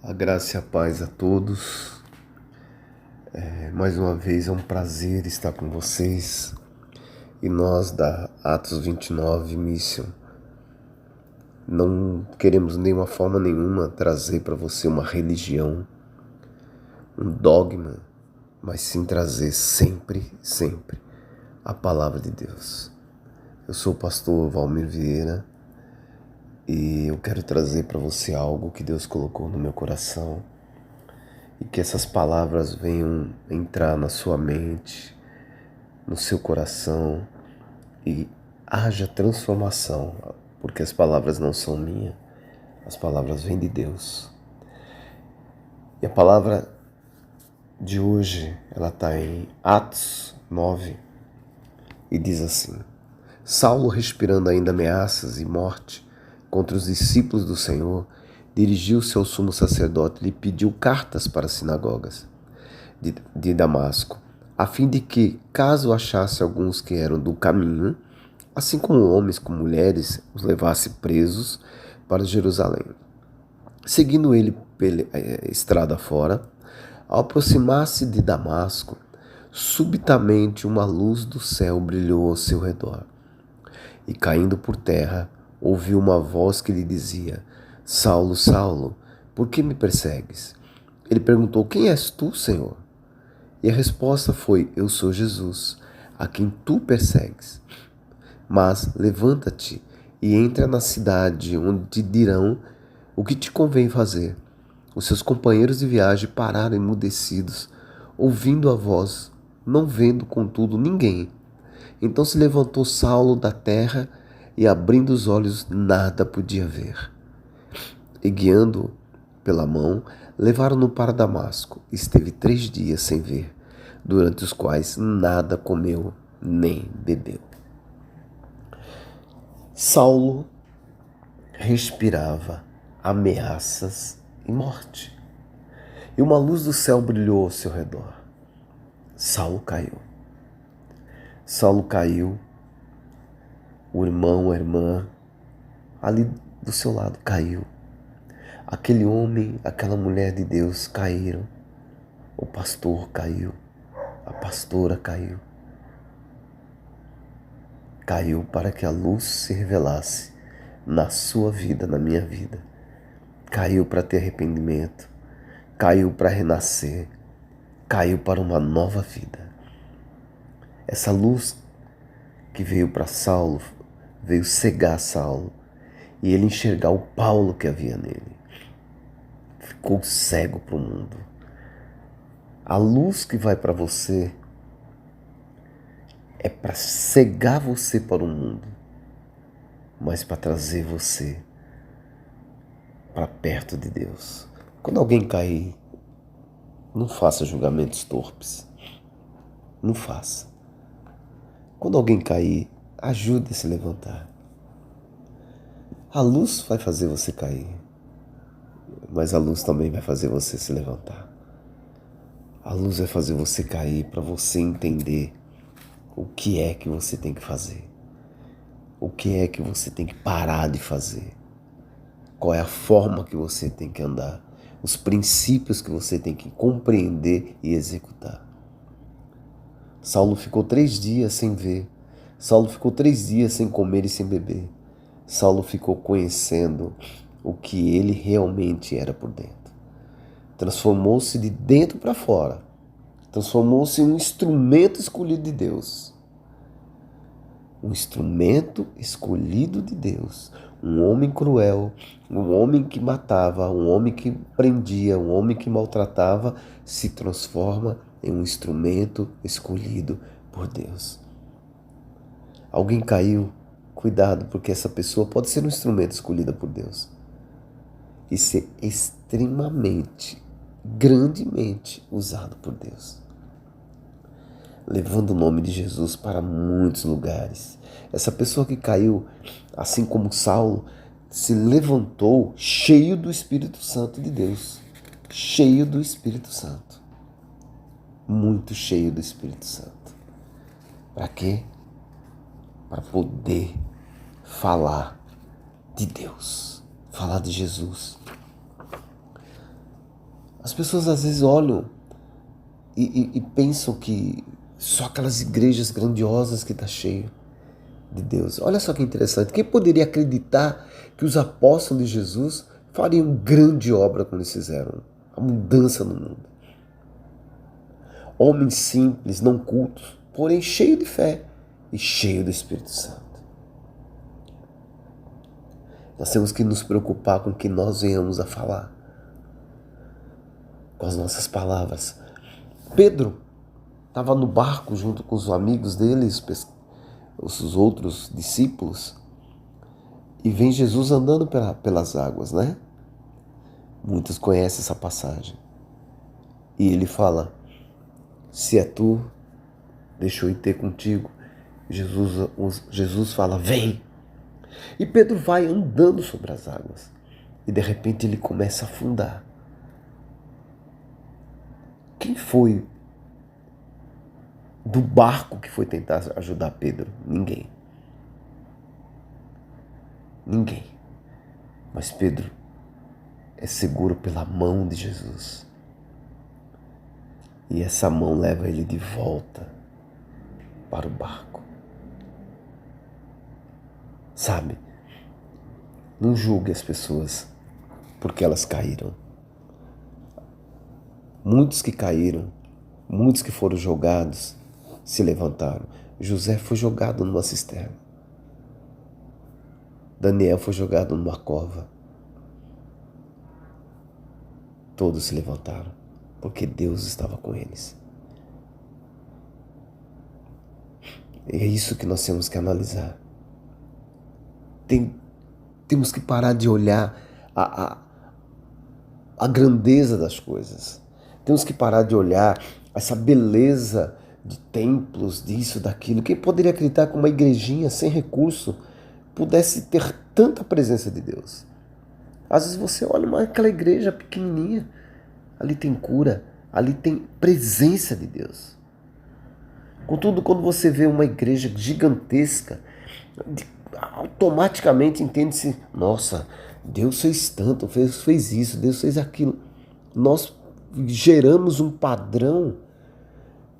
A graça e a paz a todos. Mais uma vez é um prazer estar com vocês. E nós da Atos 29 Mission não queremos de uma forma nenhuma trazer para você uma religião, um dogma, mas sim trazer sempre a palavra de Deus. Eu sou o pastor Valmir Vieira e eu quero trazer para você algo que Deus colocou no meu coração. E que essas palavras venham entrar na sua mente, no seu coração e haja transformação, porque as palavras não são minhas, as palavras vêm de Deus. E a palavra de hoje, ela está em Atos 9 e diz assim: Saulo, respirando ainda ameaças e morte contra os discípulos do Senhor, dirigiu-se ao sumo sacerdote e lhe pediu cartas para as sinagogas de Damasco, a fim de que, caso achasse alguns que eram do caminho, assim como homens como mulheres, os levasse presos para Jerusalém. Seguindo ele pela estrada fora, ao aproximar-se de Damasco, subitamente uma luz do céu brilhou ao seu redor. E caindo por terra, ouviu uma voz que lhe dizia: Saulo, Saulo, por que me persegues? Ele perguntou: Quem és tu, Senhor? E a resposta foi: Eu sou Jesus, a quem tu persegues. Mas levanta-te e entra na cidade, onde te dirão o que te convém fazer. Os seus companheiros de viagem pararam emudecidos, ouvindo a voz, não vendo, contudo, ninguém. Então se levantou Saulo da terra e, abrindo os olhos, nada podia ver. E guiando-o pela mão, levaram-no para Damasco. Esteve 3 dias sem ver, durante os quais nada comeu nem bebeu. Saulo respirava ameaças e morte. E uma luz do céu brilhou ao seu redor. Saulo caiu. Saulo caiu. O irmão, a irmã, ali do seu lado, caiu. Aquele homem, aquela mulher de Deus caíram. O pastor caiu. A pastora caiu. Caiu para que a luz se revelasse na sua vida, na minha vida. Caiu para ter arrependimento. Caiu para renascer. Caiu para uma nova vida. Essa luz que veio para Saulo, veio cegar Saulo e ele enxergar o Paulo que havia nele. Ficou cego para o mundo. A luz que vai para você é para cegar você para o mundo, mas para trazer você para perto de Deus. Quando alguém cair, não faça julgamentos torpes. Não faça. Quando alguém cair, ajude a se levantar. A luz vai fazer você cair, mas a luz também vai fazer você se levantar. A luz vai fazer você cair para você entender o que é que você tem que fazer. O que é que você tem que parar de fazer. Qual é a forma que você tem que andar. Os princípios que você tem que compreender e executar. Saulo ficou 3 dias sem ver. Saulo ficou 3 dias sem comer e sem beber. Saulo ficou conhecendo o que ele realmente era por dentro. Transformou-se de dentro para fora. Transformou-se em um instrumento escolhido de Deus. Um instrumento escolhido de Deus. Um homem cruel, um homem que matava, um homem que prendia, um homem que maltratava, se transforma em um instrumento escolhido por Deus. Alguém caiu, cuidado, porque essa pessoa pode ser um instrumento escolhido por Deus e ser extremamente, grandemente usado por Deus, levando o nome de Jesus para muitos lugares. Essa pessoa que caiu, assim como Saulo, se levantou cheio do Espírito Santo de Deus. Cheio do Espírito Santo. Muito cheio do Espírito Santo. Para quê? Para poder falar de Deus. Falar de Jesus. As pessoas às vezes olham e pensam que só aquelas igrejas grandiosas que está cheio de Deus. Olha só que interessante. Quem poderia acreditar que os apóstolos de Jesus fariam grande obra quando eles fizeram? A mudança no mundo. Homens simples, não cultos, porém cheios de fé e cheios do Espírito Santo. Nós temos que nos preocupar com o que nós venhamos a falar, com as nossas palavras. Pedro estava no barco junto com os amigos dele, os outros discípulos, e vem Jesus andando pelas águas, né? Muitos conhecem essa passagem. E ele fala: se é tu, deixa eu ir ter contigo. Jesus fala: vem. E Pedro vai andando sobre as águas. E de repente ele começa a afundar. Quem foi do barco que foi tentar ajudar Pedro? Ninguém. Ninguém. Mas Pedro é seguro pela mão de Jesus. E essa mão leva ele de volta para o barco. Sabe? Não julgue as pessoas porque elas caíram. Muitos que caíram, muitos que foram jogados, se levantaram. José foi jogado numa cisterna. Daniel foi jogado numa cova. Todos se levantaram, porque Deus estava com eles. E é isso que nós temos que analisar. Temos que parar de olhar a grandeza das coisas. Temos que parar de olhar essa beleza de templos, disso, daquilo. Quem poderia acreditar que uma igrejinha sem recurso pudesse ter tanta presença de Deus? Às vezes você olha, mas aquela igreja pequenininha, ali tem cura, ali tem presença de Deus. Contudo, quando você vê uma igreja gigantesca, automaticamente entende-se: nossa, Deus fez tanto, fez isso, Deus fez aquilo. Nós geramos um padrão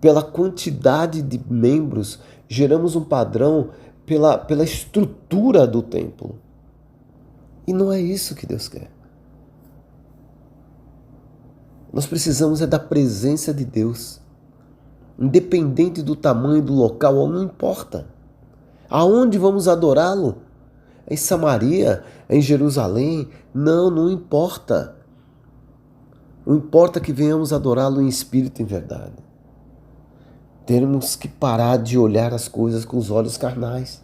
pela quantidade de membros, geramos um padrão pela estrutura do templo. E não é isso que Deus quer. Nós precisamos da presença de Deus. Independente do tamanho do local, não importa. Aonde vamos adorá-lo? É em Samaria? É em Jerusalém? Não importa. Não importa que venhamos adorá-lo em espírito e em verdade. Temos que parar de olhar as coisas com os olhos carnais.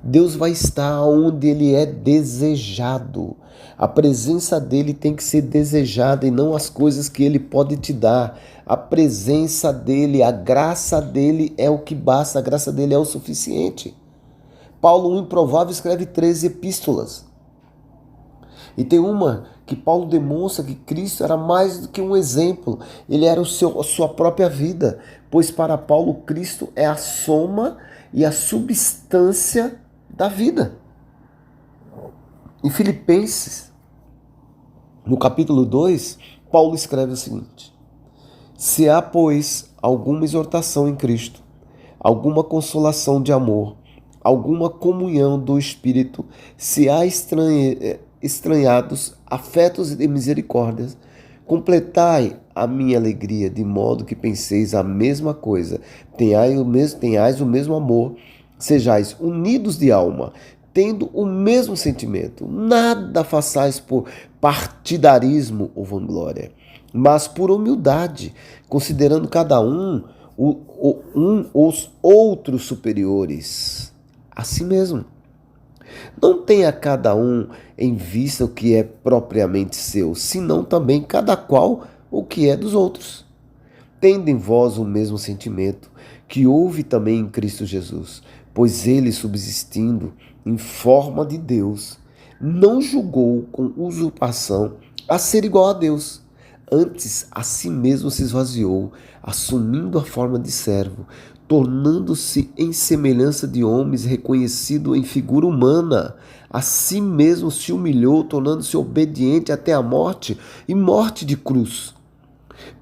Deus vai estar onde Ele é desejado. A presença dEle tem que ser desejada e não as coisas que Ele pode te dar. A presença dEle, a graça dEle é o que basta, a graça dEle é o suficiente. Paulo, o improvável, escreve 13 epístolas. E tem uma que Paulo demonstra que Cristo era mais do que um exemplo. Ele era a sua própria vida. Pois para Paulo, Cristo é a soma e a substância da vida. Em Filipenses, no capítulo 2, Paulo escreve o seguinte: se há, pois, alguma exortação em Cristo, alguma consolação de amor, alguma comunhão do Espírito, se há estranhados, afetos e misericórdias, completai a minha alegria, de modo que penseis a mesma coisa, tenhais o mesmo amor, sejais unidos de alma, tendo o mesmo sentimento. Nada façais por partidarismo ou vanglória, mas por humildade, considerando cada um os outros superiores a si mesmo. Não tenha cada um em vista o que é propriamente seu, senão também cada qual o que é dos outros. Tendo em vós o mesmo sentimento que houve também em Cristo Jesus, pois ele, subsistindo em forma de Deus, não julgou com usurpação a ser igual a Deus. Antes, a si mesmo se esvaziou, assumindo a forma de servo, tornando-se em semelhança de homens, reconhecido em figura humana. A si mesmo se humilhou, tornando-se obediente até a morte e morte de cruz.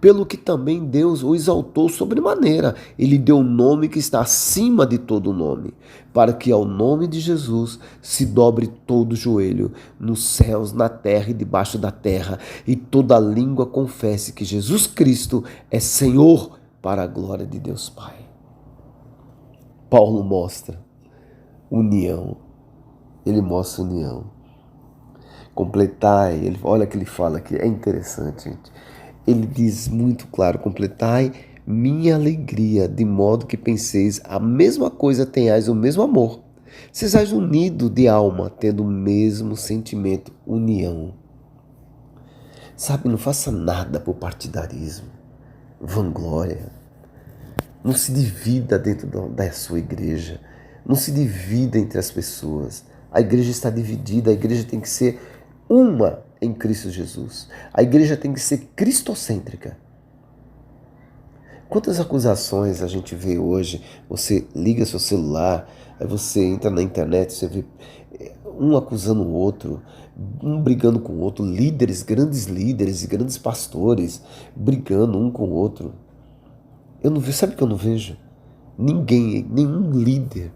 Pelo que também Deus o exaltou sobremaneira. Ele deu um nome que está acima de todo nome, para que ao nome de Jesus se dobre todo o joelho, nos céus, na terra e debaixo da terra, e toda língua confesse que Jesus Cristo é Senhor, para a glória de Deus Pai. Paulo mostra união. Ele mostra união. Completai, olha o que ele fala aqui, é interessante, gente. Ele diz muito claro: completai minha alegria, de modo que penseis a mesma coisa, tenhais o mesmo amor. Sejais unidos de alma, tendo o mesmo sentimento, união. Sabe, não faça nada por partidarismo, vanglória. Não se divida dentro da sua igreja. Não se divida entre as pessoas. A igreja está dividida, a igreja tem que ser uma em Cristo Jesus. A igreja tem que ser cristocêntrica. Quantas acusações a gente vê hoje? Você liga seu celular, aí você entra na internet, você vê um acusando o outro, um brigando com o outro, líderes e grandes pastores brigando um com o outro. Eu não vejo, sabe o que eu não vejo? Ninguém, nenhum líder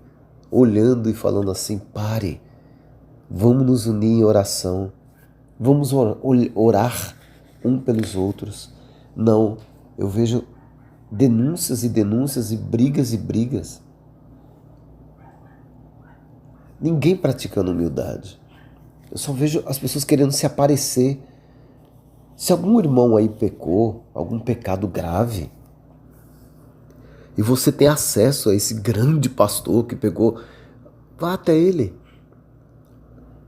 olhando e falando assim: pare, vamos nos unir em oração, vamos orar um pelos outros. Não, eu vejo denúncias e denúncias e brigas. Ninguém praticando humildade. Eu só vejo as pessoas querendo se aparecer. Se algum irmão aí pecou, algum pecado grave, e você tem acesso a esse grande pastor que pegou, vá até ele.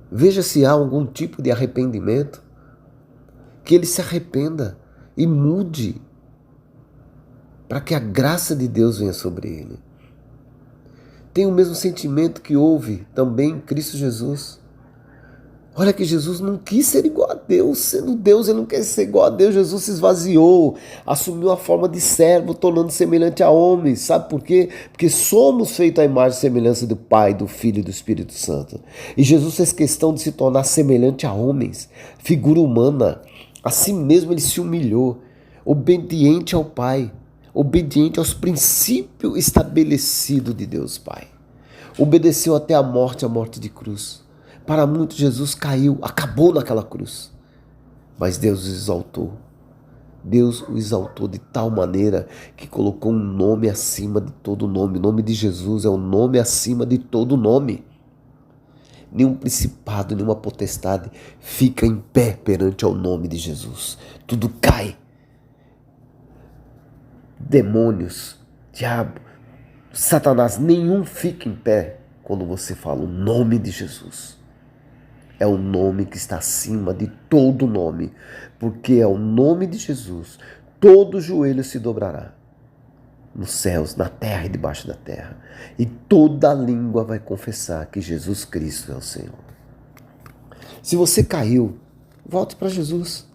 Veja se há algum tipo de arrependimento. Que ele se arrependa e mude, para que a graça de Deus venha sobre ele. Tem o mesmo sentimento que houve também em Cristo Jesus. Olha que Jesus não quis ser igual a Deus. Sendo Deus, ele não quer ser igual a Deus. Jesus se esvaziou, assumiu a forma de servo, tornando-se semelhante a homens. Sabe por quê? Porque somos feitos à imagem e semelhança do Pai, do Filho e do Espírito Santo. E Jesus fez questão de se tornar semelhante a homens, figura humana. Assim mesmo ele se humilhou, obediente ao Pai, obediente aos princípios estabelecidos de Deus Pai. Obedeceu até a morte de cruz. Para muitos, Jesus caiu, acabou naquela cruz. Mas Deus o exaltou. Deus o exaltou de tal maneira que colocou um nome acima de todo nome. O nome de Jesus é o nome acima de todo nome. Nenhum principado, nenhuma potestade fica em pé perante ao nome de Jesus. Tudo cai. Demônios, diabo, Satanás, nenhum fica em pé quando você fala o nome de Jesus. É o nome que está acima de todo nome, porque é o nome de Jesus. Todo joelho se dobrará, nos céus, na terra e debaixo da terra, e toda língua vai confessar que Jesus Cristo é o Senhor. Se você caiu, volte para Jesus.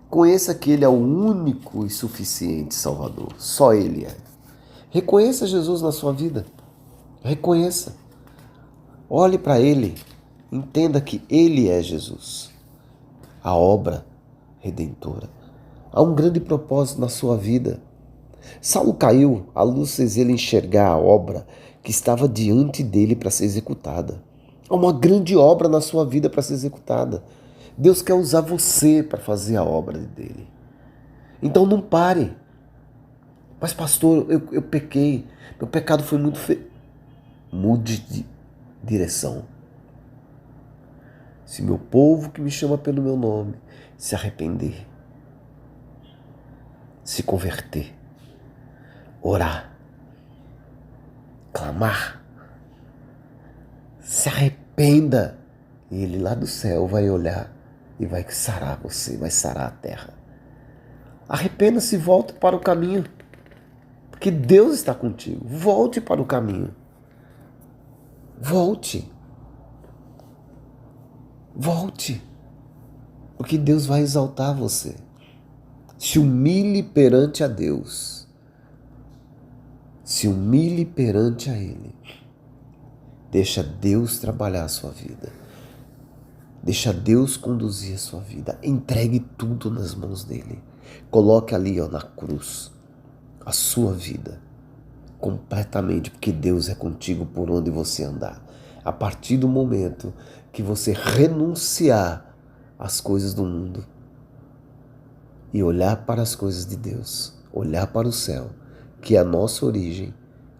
Conheça que Ele é o único e suficiente Salvador. Só Ele é. Reconheça Jesus na sua vida. Reconheça. Olhe para Ele. Entenda que Ele é Jesus, a obra redentora. Há um grande propósito na sua vida. Saulo caiu, a luz fez ele enxergar a obra que estava diante dele para ser executada. Há uma grande obra na sua vida para ser executada. Deus quer usar você para fazer a obra dele. Então não pare. Mas pastor, eu pequei, meu pecado foi muito feio. Mude de direção. Se meu povo que me chama pelo meu nome se arrepender, se converter, orar, clamar, se arrependa, e Ele lá do céu vai olhar e vai sarar você, vai sarar a terra. Arrependa-se e volte para o caminho, porque Deus está contigo. Volte para o caminho. Volte. Volte, porque Deus vai exaltar você. Se humilhe perante a Deus. Se humilhe perante a Ele. Deixa Deus trabalhar a sua vida. Deixa Deus conduzir a sua vida. Entregue tudo nas mãos dele. Coloque ali na cruz a sua vida completamente, porque Deus é contigo por onde você andar. A partir do momento que você renunciar às coisas do mundo e olhar para as coisas de Deus, olhar para o céu, que é a nossa origem,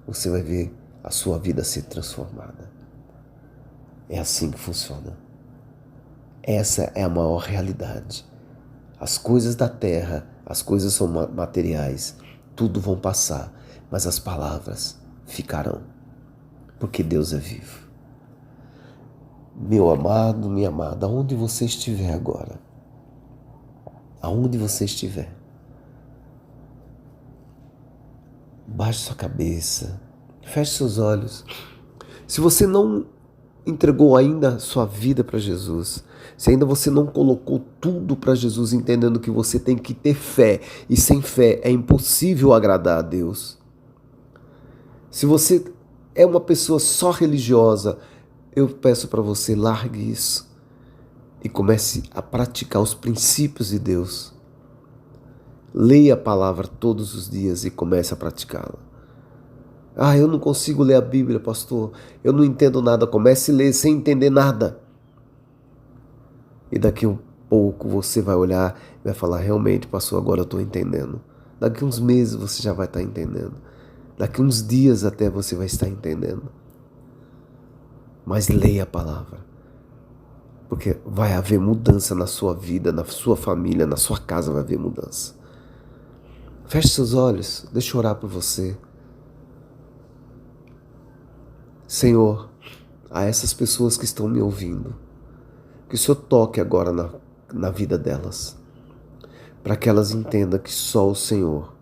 você vai ver a sua vida ser transformada. É assim que funciona. Essa é a maior realidade. As coisas da terra, as coisas são materiais, tudo vão passar, mas as palavras ficarão, porque Deus é vivo. Meu amado, minha amada, aonde você estiver agora, aonde você estiver, baixe sua cabeça, feche seus olhos. Se você não entregou ainda sua vida para Jesus, se ainda você não colocou tudo para Jesus, entendendo que você tem que ter fé, e sem fé é impossível agradar a Deus. Se você é uma pessoa só religiosa, eu peço para você, largue isso e comece a praticar os princípios de Deus. Leia a palavra todos os dias e comece a praticá-la. Eu não consigo ler a Bíblia, pastor. Eu não entendo nada. Comece a ler sem entender nada. E daqui a um pouco você vai olhar e vai falar, realmente, pastor, agora eu estou entendendo. Daqui a uns meses você já vai estar entendendo. Daqui a uns dias até você vai estar entendendo. Mas leia a palavra. Porque vai haver mudança na sua vida, na sua família, na sua casa vai haver mudança. Feche seus olhos, deixa eu orar por você. Senhor, a essas pessoas que estão me ouvindo, que o Senhor toque agora na vida delas, para que elas entendam que só o Senhor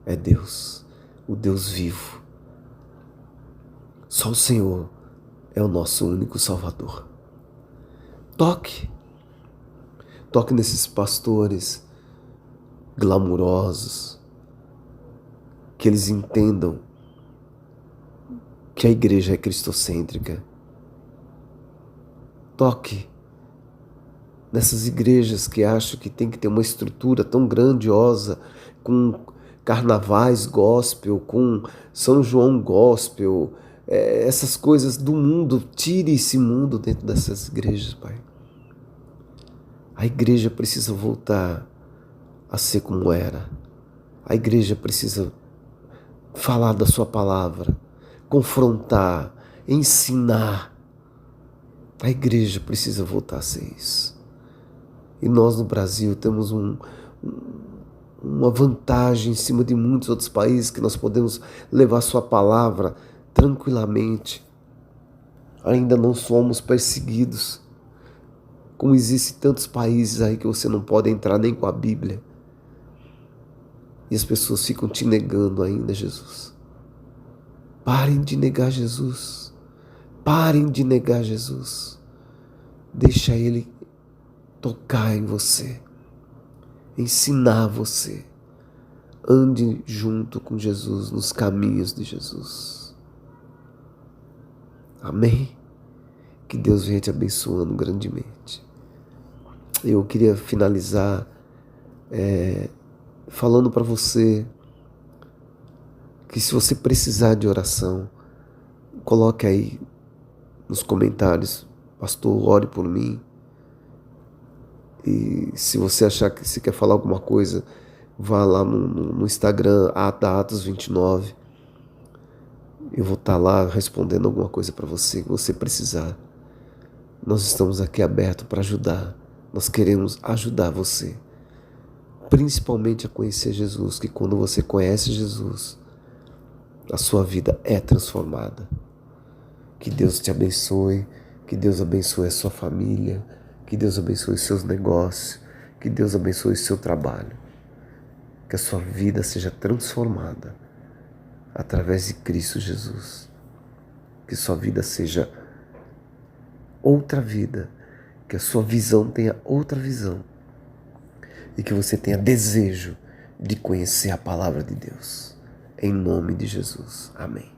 é Deus, o Deus vivo. Só o Senhor é o nosso único Salvador. Toque nesses pastores glamurosos, que eles entendam que a igreja é cristocêntrica. Toque nessas igrejas que acham que tem que ter uma estrutura tão grandiosa, com carnavais gospel, com São João gospel, essas coisas do mundo. Tire esse mundo dentro dessas igrejas, Pai. A igreja precisa voltar a ser como era. A igreja precisa falar da sua palavra, confrontar, ensinar. A igreja precisa voltar a ser isso. E nós no Brasil temos uma vantagem em cima de muitos outros países, que nós podemos levar sua palavra tranquilamente. Ainda não somos perseguidos, como existem tantos países aí que você não pode entrar nem com a Bíblia. E as pessoas ficam te negando ainda, Jesus. Parem de negar Jesus. Parem de negar Jesus. Deixa Ele tocar em você, ensinar você. Ande junto com Jesus, nos caminhos de Jesus. Amém? Que Deus venha te abençoando grandemente. Eu queria finalizar falando para você que, se você precisar de oração, coloque aí nos comentários, pastor, ore por mim. E se você achar que você quer falar alguma coisa, vá lá no Instagram, Atos29. Eu vou estar lá respondendo alguma coisa para você que você precisar. Nós estamos aqui abertos para ajudar. Nós queremos ajudar você, principalmente a conhecer Jesus, que quando você conhece Jesus, a sua vida é transformada. Que Deus te abençoe, que Deus abençoe a sua família, que Deus abençoe os seus negócios, que Deus abençoe o seu trabalho. Que a sua vida seja transformada através de Cristo Jesus. Que sua vida seja outra vida, que a sua visão tenha outra visão e que você tenha desejo de conhecer a palavra de Deus. em nome de Jesus. Amém.